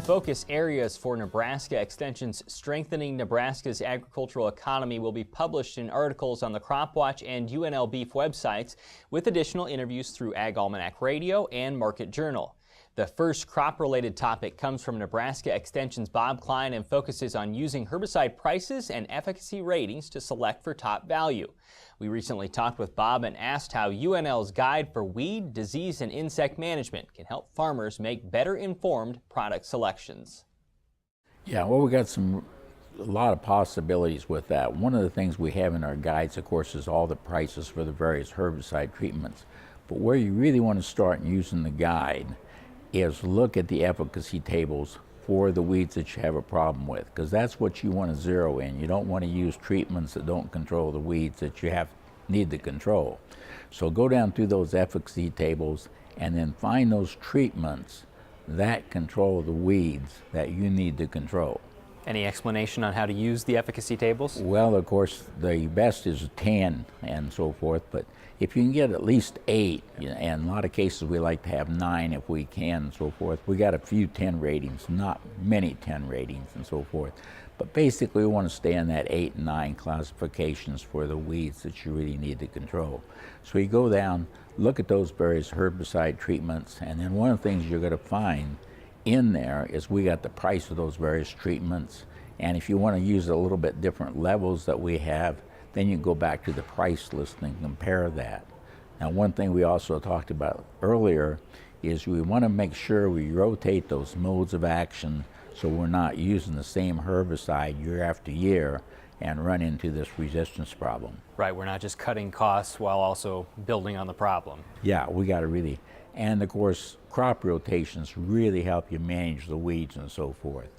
focus areas for Nebraska Extension's Strengthening Nebraska's Agricultural Economy will be published in articles on the Crop Watch and UNL Beef websites, with additional interviews through Ag Almanac Radio and Market Journal. The first crop-related topic comes from Nebraska Extension's Bob Klein and focuses on using herbicide prices and efficacy ratings to select for top value. We recently talked with Bob and asked how UNL's Guide for Weed, Disease, and Insect Management can help farmers make better informed product selections. Yeah, well, we got a lot of possibilities with that. One of the things we have in our guides, of course, is all the prices for the various herbicide treatments. But where you really want to start in using the guide is look at the efficacy tables for the weeds that you have a problem with, because that's what you want to zero in. You don't want to use treatments that don't control the weeds that you need to control. So go down through those efficacy tables and then find those treatments that control the weeds that you need to control. Any explanation on how to use the efficacy tables? Well, of course, the best is 10 and so forth, but if you can get at least 8, and in a lot of cases we like to have 9 if we can and so forth. We got a few 10 ratings, not many 10 ratings and so forth. But basically we want to stay in that 8 and 9 classifications for the weeds that you really need to control. So you go down, look at those various herbicide treatments, and then one of the things you're going to find in there is we got the price of those various treatments, and if you want to use a little bit different levels that we have, then you go back to the price list and compare that. Now, one thing we also talked about earlier is we want to make sure we rotate those modes of action so we're not using the same herbicide year after year and run into this resistance problem. Right, we're not just cutting costs while also building on the problem. Yeah, we got to really, and of course, crop rotations really help you manage the weeds and so forth.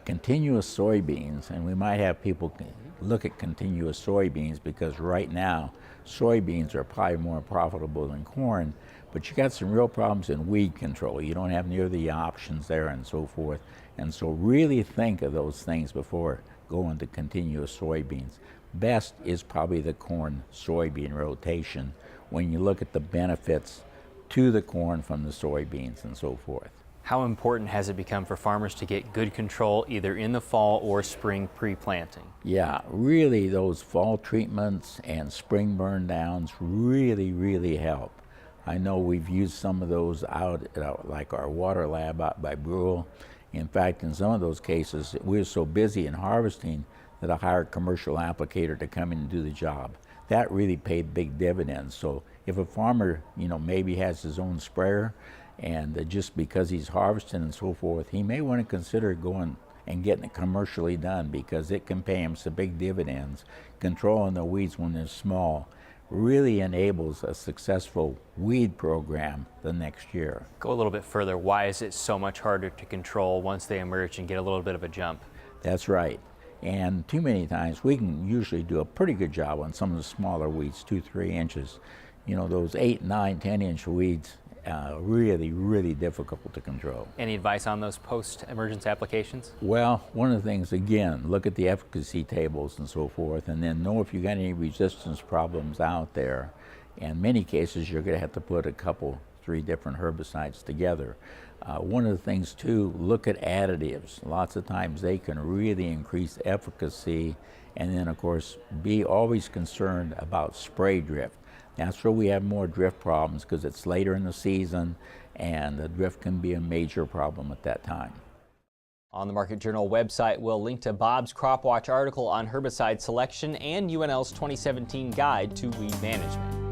Continuous soybeans, and we might have people look at continuous soybeans because right now soybeans are probably more profitable than corn, but you got some real problems in weed control. You don't have near the options there and so forth, and so really think of those things before going to continuous soybeans. Best is probably the corn soybean rotation when you look at the benefits to the corn from the soybeans and so forth. How important has it become for farmers to get good control either in the fall or spring pre-planting? Yeah, really those fall treatments and spring burn downs really help. I know we've used some of those out at like our water lab out by Brule. In fact, in some of those cases, we were so busy in harvesting that I hired a commercial applicator to come in and do the job. That really paid big dividends. So if a farmer, maybe has his own sprayer, and just because he's harvesting and so forth, he may want to consider going and getting it commercially done because it can pay him some big dividends. Controlling the weeds when they're small really enables a successful weed program the next year. Go a little bit further. Why is it so much harder to control once they emerge and get a little bit of a jump? That's right. And too many times we can usually do a pretty good job on some of the smaller weeds, 2-3 inches. Those 8, 9, 10-inch weeds, really difficult to control. Any advice on those post-emergence applications? Well, one of the things, again, look at the efficacy tables and so forth, and then know if you got any resistance problems out there. In many cases, you're going to have to put a couple, 3 different herbicides together. One of the things too, look at additives. Lots of times they can really increase efficacy, and then of course be always concerned about spray drift. That's where we have more drift problems because it's later in the season and the drift can be a major problem at that time. On the Market Journal website, we'll link to Bob's Crop Watch article on herbicide selection and UNL's 2017 guide to weed management.